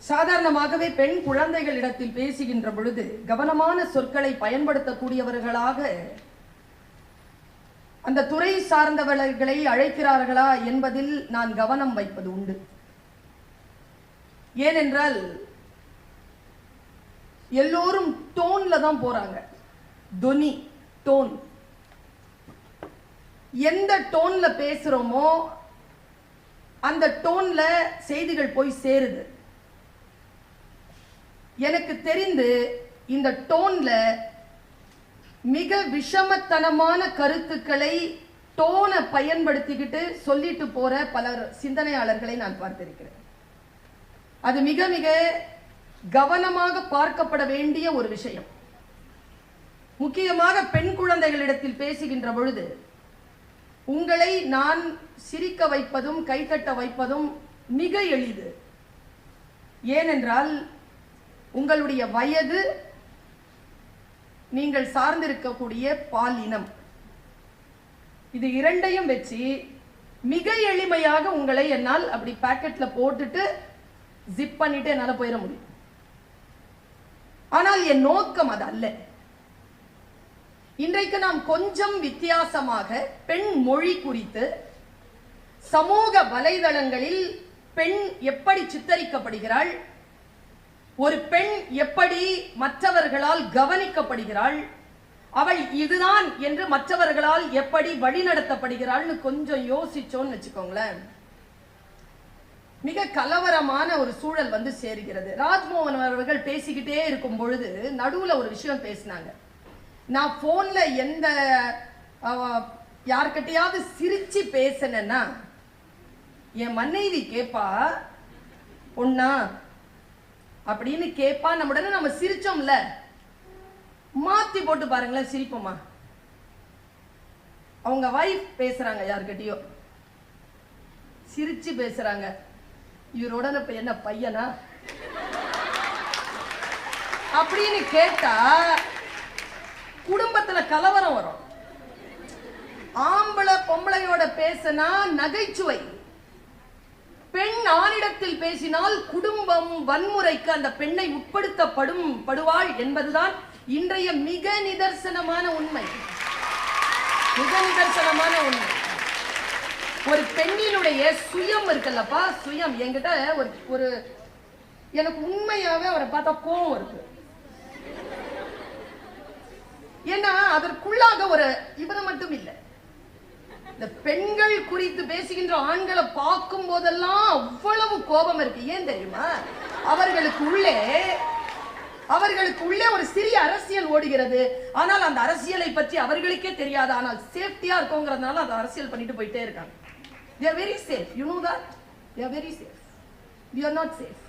சாதாரணமாகவே பெண் குழந்தைகளிடத்தில் பேசுகின்ற பொழுது கவனமான சொற்களை பயன்படுத்தக்கூடியவர்களாக அந்த துறை சார்ந்தவர்களை அழைக்கிறார்களா என்பதில் நான் கவனம் வைப்பது உண்டு. ஏனென்றால் எல்லோரும் டோன்ல தான் போறாங்க. தொனி, டோன். எந்த டோன்ல பேசுறோமோ அந்த டோன்ல செய்திகள் போய் சேருது. எனக்கு தெரிந்து இந்த டோன்ல மிக விஷமத்தனமான கருத்துக்களை டோனை பயன்படுத்திக்கிட்டு சொல்லிட்டு போற பலர் சிந்தனையாளர்களை நான் பார்த்திருக்கிறேன். அது மிக மிக கவனமாக பார்க்கப்பட வேண்டிய ஒரு விஷயம். முக்கியமாக பெண் குழந்தைகளிடத்தில் பேசுகின்ற பொழுது உங்களை நான் சிரிக்க வைப்பதும் கைத்தட்ட வைப்பதும் மிக எளிது. ஏனென்றால் உங்களுடைய வயது, நீங்கள் சார்ந்திருக்கக்கூடிய பாலினம், இது இரண்டையும் வச்சு மிக எளிமையாக உங்களை என்னால் அப்படி பாக்கெட்ல போட்டுட்டு ஜிப் பண்ணிட்டு என்னால் போயிட முடியும். ஆனால் என் நோக்கம் அது அல்ல. இன்றைக்கு நாம் கொஞ்சம் வித்தியாசமாக பெண் மொழி குறித்து சமூக வலைதளங்களில் பெண் எப்படி சித்தரிக்கப்படுகிறாள், ஒரு பெண் எப்படி மற்றவர்களால் கவனிக்கப்படுகிறாள், அவள் இதுதான் என்று மற்றவர்களால் எப்படி வழிநடத்தப்படுகிறாள்னு கொஞ்சம் யோசிச்சோன்னு வச்சுக்கோங்களேன், மிக கலவரமான ஒரு சூழல் வந்து சேருகிறது. ராஜ்மோகன் அவர்கள் பேசிக்கிட்டே இருக்கும் பொழுது நடுவுல ஒரு விஷயம் பேசினாங்க. நான் போன்ல எந்த யார்கிட்டயாவது சிரிச்சு பேசினேன்னா என் மனைவி கேப்பா, பொண்ணா அப்படின்னு கேப்பா. நம்ம சிரிச்சோம்ல, மாத்தி போட்டு பாருங்களேன், சிரிப்போமா? அவங்க வைஃப் பேசுறாங்க, யார்கிட்டயோ சிரிச்சு பேசுறாங்க, இவரோட இப்ப என்ன பையனா அப்படின்னு கேட்டா குடும்பத்துல கலவரம் வரும். ஆம்பளை பொம்பளையோட பேசினா நகைச்சுவை, பெண் ஆணிடத்தில் பேசினால் குடும்பம் வன்முறைக்கு அந்த பெண்ணை உட்படுத்தப்படுவாள் என்பதுதான் இன்றைய மிக நிதர்சனமான உண்மை. மிக நிதர்சனமான உண்மை. ஒரு பெண்ணினுடைய சுயம் இருக்குல்லப்பா, சுயம். என்கிட்ட ஒரு எனக்கு உண்மையாவே அவரை பார்த்தா கோவம் இருக்கு. ஏன்னா அதற்குள்ளாக ஒரு இவரை மட்டும் இல்லை, இந்த பெண்கள் குறித்து பேசுகின்ற ஆண்களை பார்க்கும் போதெல்லாம் அவ்வளவு கோபம் இருக்கு. ஏன் தெரியுமா? அவர்களுக்கு உள்ளே ஒரு சிறிய அரசியல் ஓடுகிறது. ஆனால் அந்த அரசியலை பற்றி அவர்களுக்கே தெரியாது. ஆனால் சேஃப்டியா இருக்குங்கிறதுனால அந்த அரசியல் பண்ணிட்டு போயிட்டே இருக்காங்க. They are very safe. You know that? They are very safe. We are not safe.